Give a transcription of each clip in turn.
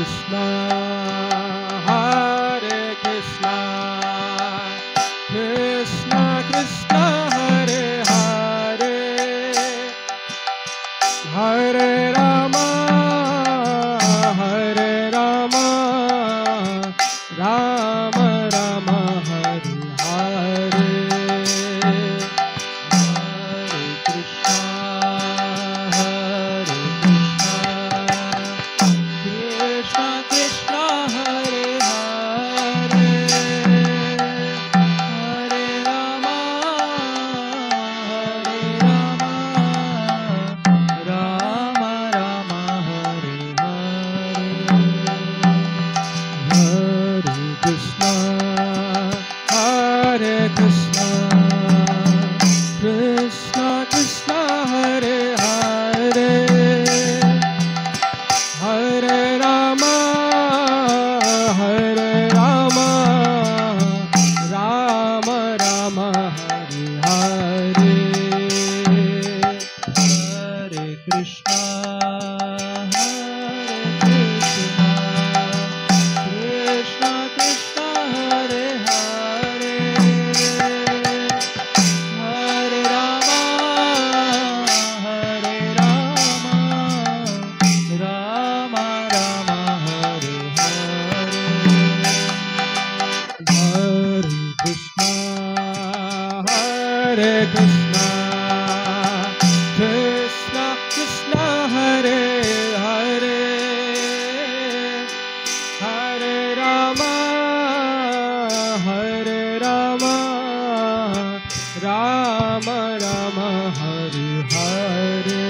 Krishna, Hare Krishna, Krishna Krishna, Hare Hare, Hare Rama, Hare Rama, Rama Rama, Hare Hare, Hare Krishna, Hare Krishna, Krishna Krishna, Hare Hare, Hare Rama, Hare Rama, Rama Rama, Hare Hare, Hare Krishna, Hare Krishna, Krishna Krishna, Hare Hare, Hare Rama, Hare Rama, Rama Rama, Hare Hare, Hare Krishna, Hare Krishna, Krishna Krishna, Hare Hare, Hare Rama, Hare Rama, Rama Rama, Hare Hare, Hare Krishna, Hare Krishna, Krishna Krishna, Hare Hare, Hare Rama, Hare Rama, Rama Rama, Hare Hare,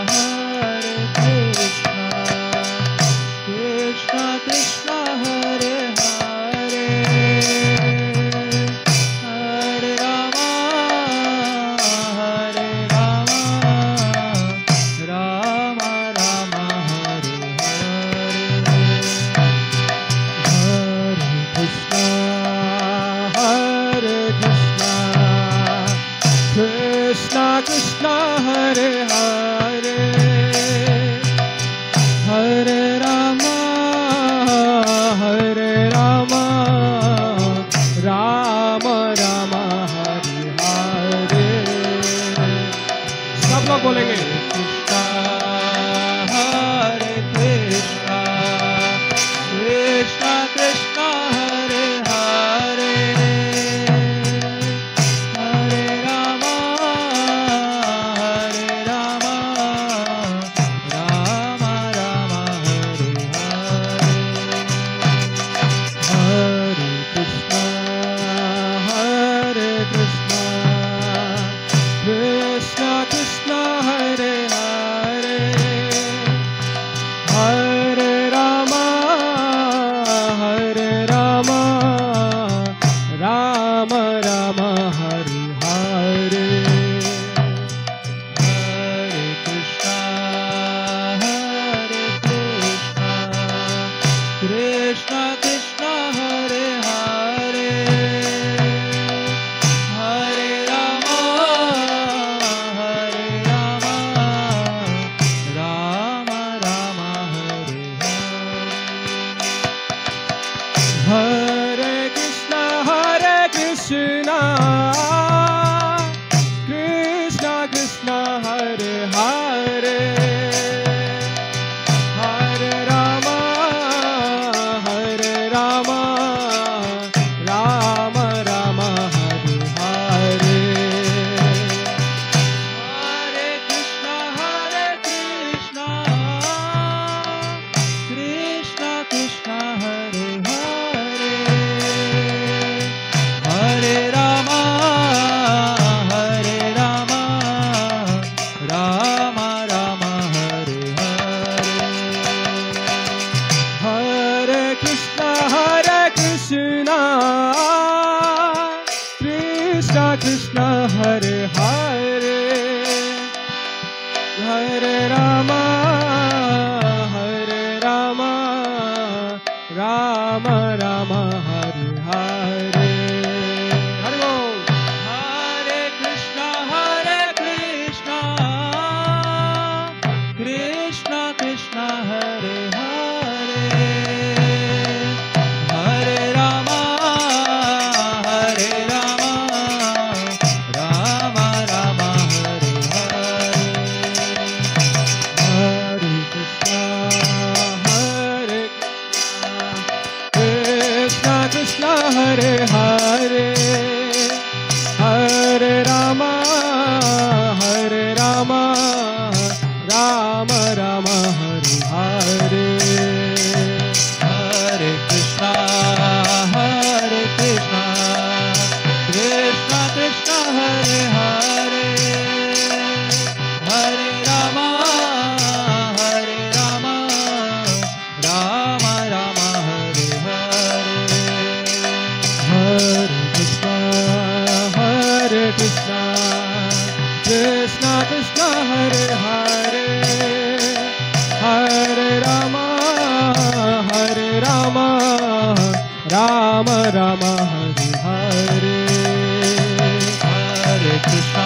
Hare Krishna, Krishna Krishna, Hare Hare, Hare Rama, Hare Rama, Rama Rama, Hare Hare, Hare Krishna, Krishna Krishna, Hare Hare, Hare Rama, Hare Rama, Rama Rama, Hare Hare, सब लोग बोलेंगे कृष्णा, हरे कृष्णा, कृष्णा कृष्णा, हरे हरे, हरे रामा, हरे रामा, रामा रामा, हरे हरे, हरे Krishna, Krishna Krishna, Hare Hare, Krishna Hare Hare Hare Rama Rama Rama Hare Hare Hare Krishna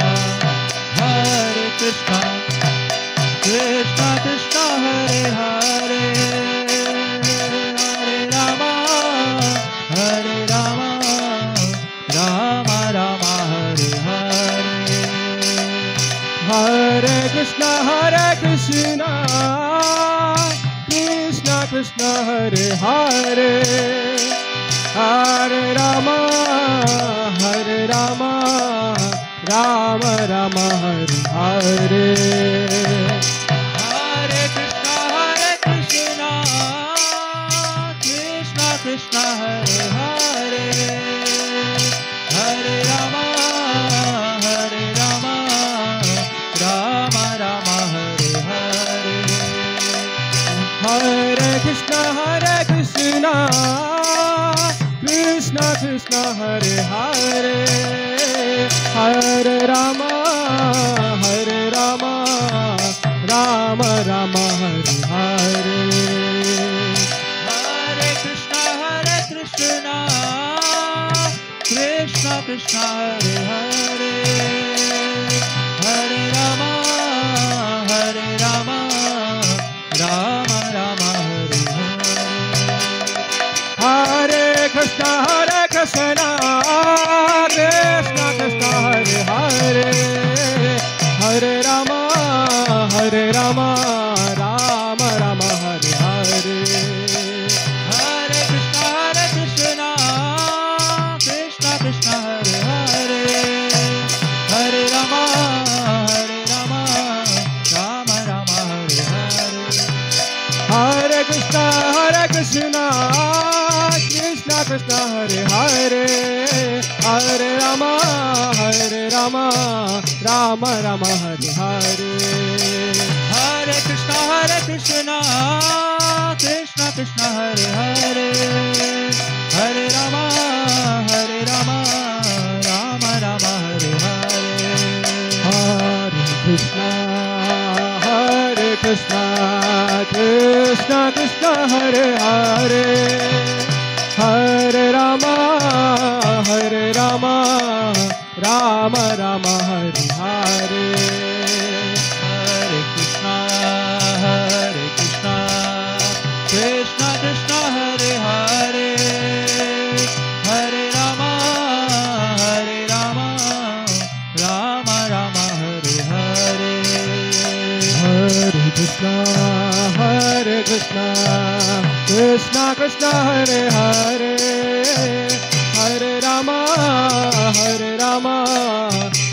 Krishna Krishna Hare Hare Hare Rama Rama Rama Hare Hare Hare Krishna Krishna Krishna Hare Hare Hare Rama Rama Rama Hare Hare Hare Krishna Krishna Krishna Hare Hare Hare Rama Rama Rama Hare Hare Hare Krishna Krishna Krishna Hare Hare Hare Rama Rama Rama Hare Hare Hare Krishna Krishna Krishna Hare Hare Hare Rama Rama Rama Hare Hare Hare Krishna Krishna Hare Hare Hare Rama Rama Rama Hare Hare Hare Krishna Krishna Hare Hare Hare Rama Rama Rama Hare Hare Hare Krishna Krishna Hare Hare Hare Rama Rama Rama Hare Hare Hare Krishna Krishna Hare Hare Hare Rama Rama Rama Hare Hare Hare Krishna Krishna Hare Hare Hare Rama Rama Rama Hare Hare Hare Krishna Krishna Hare Hare Hare Rama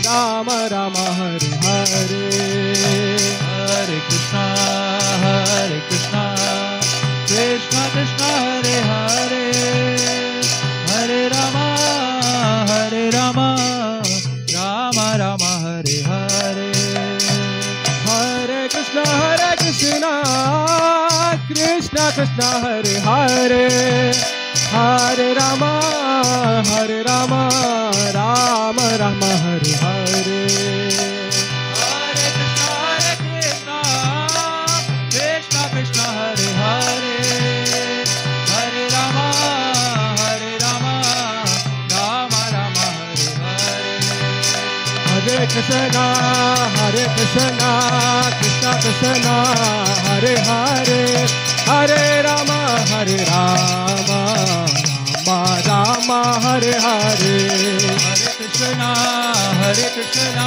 Rama Rama Hare Hare Hare Krishna Krishna Hare Hare Hare Rama Rama Rama Hare Hare Hare Krishna Krishna Hare Hare Hare Rama Rama Rama Hare Hare Hare Krishna Krishna Hare Hare Hare Rama Rama Rama Hare Hare Hare Krishna Krishna Hare Hare Hare Rama Rama Rama Hare Hare Hare Krishna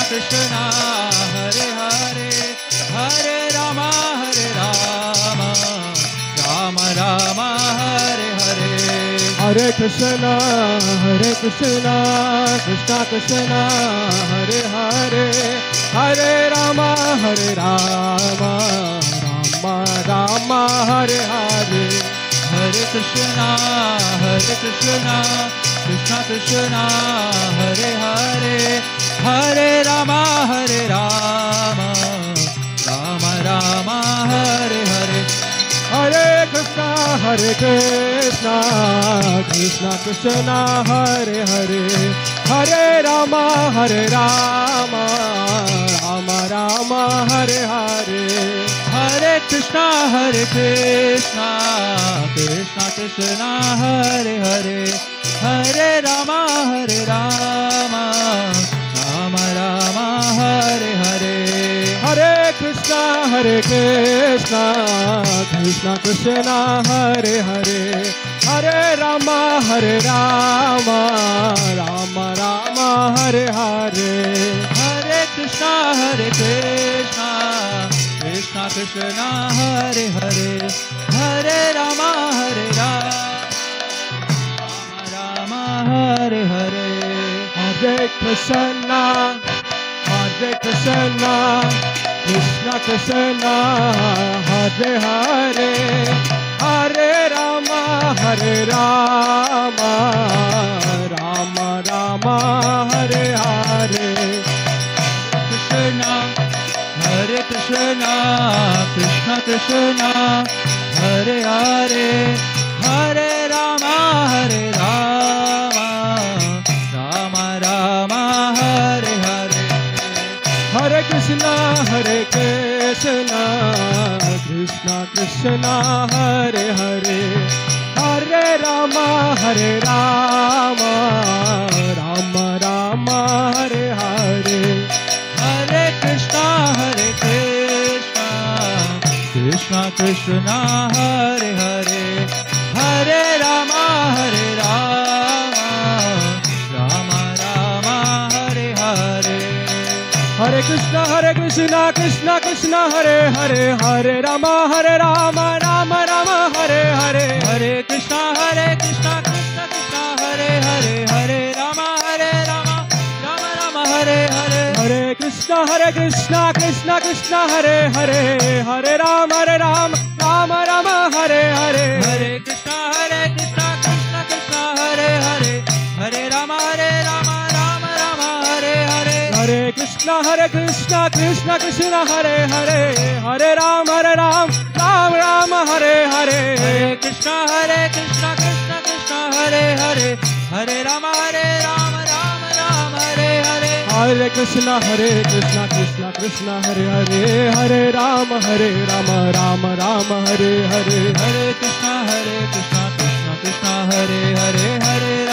Krishna Hare Hare Hare Rama Rama Hare Hare Hare Krishna Krishna Hare Hare Hare Rama Rama Rama Hare Hare Hare Krishna Krishna Hare Hare Hare Rama Rama Rama Hare Hare Hare Krishna Krishna Hare Hare Hare Rama Rama Rama Hare Hare Hare Krishna Krishna, Krishna Krishna, Hare Hare, Hare Rama, Rama Rama, Hare Hare. Hare Krishna, Krishna Krishna, Hare Hare, Hare Rama, Rama Rama, Hare Hare. Hare Krishna, Krishna Krishna, Hare Hare, Hare Rama, Rama Rama, Hare Hare. Hare Krishna, Krishna Krishna, Hare Hare, Hare Rama, Rama Hare Hare. Hare Krishna, Krishna Krishna, Hare Hare, Hare Rama, Rama Rama, Hare Hare. Hare Krishna, Krishna Krishna, Hare Hare, Hare Rama, Rama Rama, Hare Hare. Hare Krishna, Krishna Krishna, Hare Hare, Hare Rama, Rama Rama, Hare Hare. Hare Krishna, Krishna Krishna, Hare Hare, Hare Rama, Rama Rama, Hare Hare. Hare Krishna, Krishna Krishna, Hare Hare, Hare Rama, Rama Rama, Hare Hare. Hare Krishna, Krishna Krishna, Hare Hare, Hare Rama, Rama Rama, Hare Hare. Hare Krishna, Krishna Krishna, Hare Hare, Hare Rama, Rama Rama, Hare Hare. Hare Krishna, Krishna Krishna, Hare Hare, Hare Rama, Rama Rama, Hare Hare. Hare Krishna, Krishna Krishna, Hare Hare, Hare Rama, Rama Hare Hare. Hare Krishna, Krishna Krishna, Hare Hare, Hare Rama, Rama Rama, Hare Hare. Hare Krishna, Krishna Hare Hare, Hare Rama, Rama Rama, Hare Hare. Hare Krishna, Krishna Krishna, Hare Hare, Hare